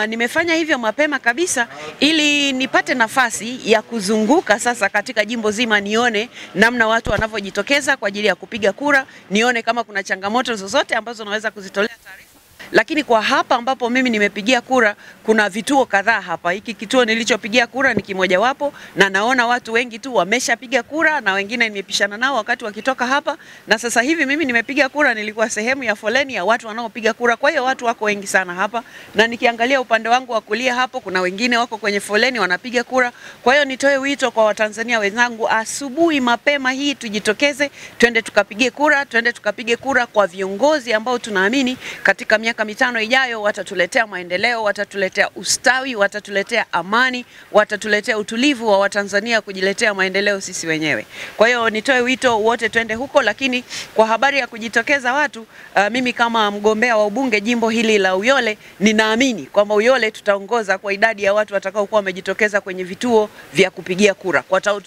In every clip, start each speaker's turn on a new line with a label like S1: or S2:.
S1: Nimefanya hivyo mapema kabisa ili nipate nafasi ya kuzunguka sasa katika jimbo zima, nione namna watu wanavyojitokeza kwa ajili ya kupiga kura, nione kama kuna changamoto zozote ambazo naweza kuzitolea taarifa. Lakini kwa hapa ambapo mimi nimepigia kura, kuna vituo kadhaa hapa. Hiki kituo nilichopigia kura ni kimoja wapo, na naona watu wengi tu wameshapiga kura na wengine nimepishana nao wakati wakitoka hapa. Na sasa hivi mimi nimepiga kura, nilikuwa sehemu ya foleni ya watu wanaopiga kura. Kwa hiyo watu wako wengi sana hapa, na nikiangalia upande wangu wa kulia hapo kuna wengine wako kwenye foleni wanapiga kura. Kwa hiyo nitoe wito kwa Watanzania wenzangu, asubuhi mapema hii tujitokeze, twende tukapige kura, twende tukapige kura kwa viongozi ambao tunaamini katika miaka mitano ijayo watatuletea maendeleo, watatuletea ustawi, watatuletea amani, watatuletea utulivu wa Watanzania kujiletea maendeleo sisi wenyewe. Kwa hiyo nitoe wito wote twende huko. Lakini kwa habari ya kujitokeza watu, mimi kama mgombea wa ubunge jimbo hili la Uyole, ninaamini kwamba Uyole tutaongoza kwa idadi ya watu watakao kuwa wamejitokeza kwenye vituo vya kupigia kura,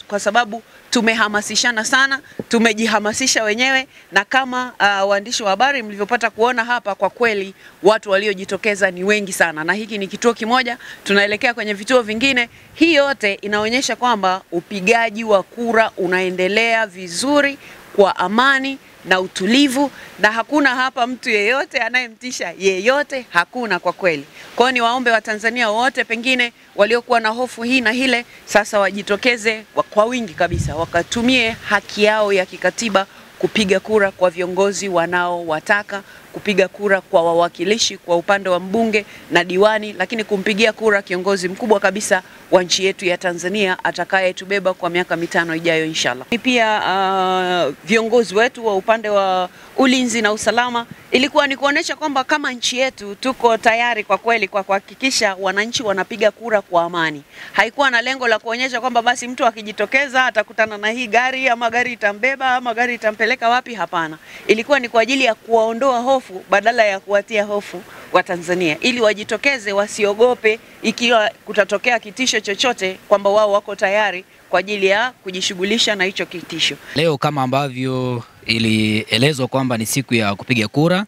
S1: kwa sababu tumehamasishana sana, tumejihamasisha wenyewe, na kama waandishi wa habari mlivyopata kuona hapa, kwa kweli watu waliojitokeza ni wengi sana, na hiki ni kituo kimoja, tunaelekea kwenye vituo vingine. Hii yote inaonyesha kwamba upigaji wa kura unaendelea vizuri kwa amani na utulivu, na hakuna hapa mtu yeyote anayemtisha yeyote, hakuna kwa kweli. Kwa hiyo niwaombe Watanzania wote pengine waliokuwa na hofu hii na hile, sasa wajitokeze kwa wingi kabisa, wakatumie haki yao ya kikatiba kupiga kura kwa viongozi wanaowataka, kupiga kura kwa wawakilishi kwa upande wa mbunge na diwani, lakini kumpigia kura kiongozi mkubwa kabisa wa nchi yetu ya Tanzania atakayetubeba kwa miaka mitano ijayo inshallah. Pia viongozi wetu wa upande wa ulinzi na usalama, ilikuwa ni kuonesha kwamba kama nchi yetu tuko tayari kwa kweli kwa kuhakikisha wananchi wanapiga kura kwa amani. Haikuwa na lengo la kuonyesha kwamba basi mtu akijitokeza atakutana na hii gari ama gari itambeba ama gari itampeleka wapi, hapana. Ilikuwa ni kwa ajili ya kuwaondoa hofu badala ya kuwatia hofu wa Tanzania, ili wajitokeze, wasiogope ikiwa kutatokea kitisho chochote, kwamba wao wako tayari kwa ajili ya kujishughulisha na hicho kitisho.
S2: Leo kama ambavyo ilielezwa kwamba ni siku ya kupiga kura,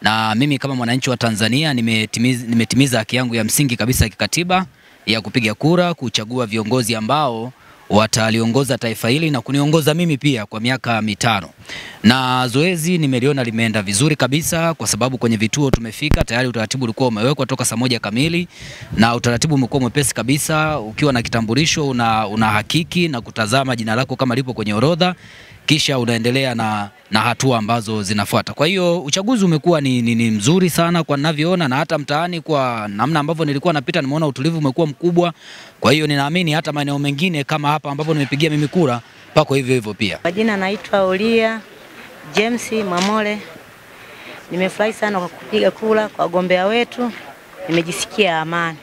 S2: na mimi kama mwananchi wa Tanzania nimetimiza haki yangu ya msingi kabisa ya kikatiba ya kupiga kura, kuchagua viongozi ambao wataliongoza taifa hili na kuniongoza mimi pia kwa miaka mitano. Na zoezi nimeliona limeenda vizuri kabisa, kwa sababu kwenye vituo tumefika tayari, utaratibu ulikuwa umewekwa toka saa 1 kamili, na utaratibu umekuwa mwepesi kabisa. Ukiwa na kitambulisho una hakiki na kutazama jina lako kama lipo kwenye orodha, kisha unaendelea na hatua ambazo zinafuata. Kwa hiyo uchaguzi umekuwa ni mzuri sana kwa ninavyoona, na hata mtaani kwa namna ambavyo nilikuwa napita nimeona utulivu umekuwa mkubwa. Kwa hiyo ninaamini hata maeneo mengine kama hapa ambapo nimepigia mimi kura pako hivyo hivyo pia.
S3: Majina naitwa Olia James Mamole. Nimefurahi sana kwa kupiga kura kwa wagombea wetu. Nimejisikia amani.